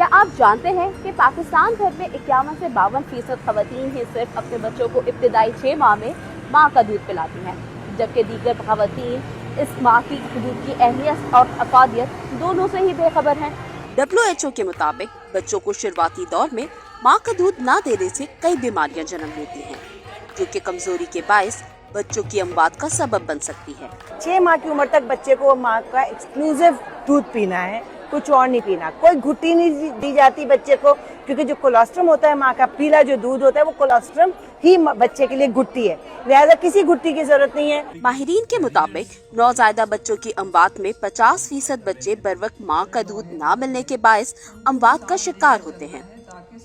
کیا آپ جانتے ہیں کہ پاکستان بھر میں 51 سے 52% خواتین ہی صرف اپنے بچوں کو ابتدائی 6 ماہ میں ماں کا دودھ پلاتی ہیں، جبکہ دیگر خواتین اس ماں کی دودھ کی اہمیت اور افادیت دونوں سے ہی بے خبر ہیں۔ WHO کے مطابق بچوں کو شروعاتی دور میں ماں کا دودھ نہ دینے سے کئی بیماریاں جنم لیتی ہیں، جو کہ کمزوری کے باعث بچوں کی اموات کا سبب بن سکتی ہے۔ 6 ماہ کی عمر تک بچے کو ماں کا ایکسکلوزیو دودھ پینا ہے، کچھ اور نہیں پینا، کوئی گھٹی نہیں دی جاتی بچے کو، کیونکہ جو کولیسٹرم ہوتا ہے ماں کا پیلا جو دودھ ہوتا ہے وہ کولیسٹرم ہی بچے کے لیے گھٹی ہے، لہذا کسی گھٹی کی ضرورت نہیں ہے۔ ماہرین کے مطابق نوزائیدہ بچوں کی اموات میں 50% بچے بروقت ماں کا دودھ نہ ملنے کے باعث اموات کا شکار ہوتے ہیں،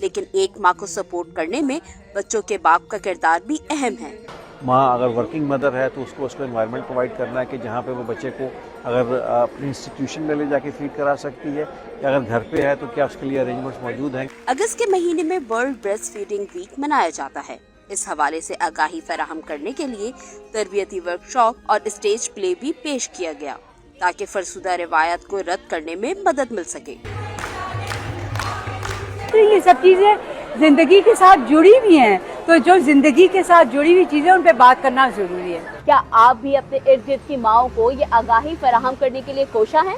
لیکن ایک ماں کو سپورٹ کرنے میں بچوں کے باپ کا کردار بھی اہم ہے۔ ماں اگر ورکنگ مدر ہے تو اس کو انوائرمنٹ پرووائڈ کرنا ہے کہ جہاں پہ وہ بچے کو اگر اپنی انسٹیٹیوشن میں لے جا کے فیڈ کرا سکتی ہے، یا اگر گھر پہ ہے تو کیا اس کے لیے ارینجمنٹس موجود ہیں۔ اگست کے مہینے میں ورلڈ بریسٹ فیڈنگ ویک منایا جاتا ہے۔ اس حوالے سے آگاہی فراہم کرنے کے لیے تربیتی ورکشاپ اور اسٹیج پلے بھی پیش کیا گیا تاکہ فرسودہ روایات کو رد کرنے میں مدد مل سکے۔ تو یہ سب چیزیں زندگی کے ساتھ جڑی ہوئی ہیں، تو جو زندگی کے ساتھ جڑی ہوئی چیزیں ان پہ بات کرنا ضروری ہے۔ کیا آپ بھی اپنے ارد گرد کی ماؤں کو یہ آگاہی فراہم کرنے کے لیے کوشاں ہیں؟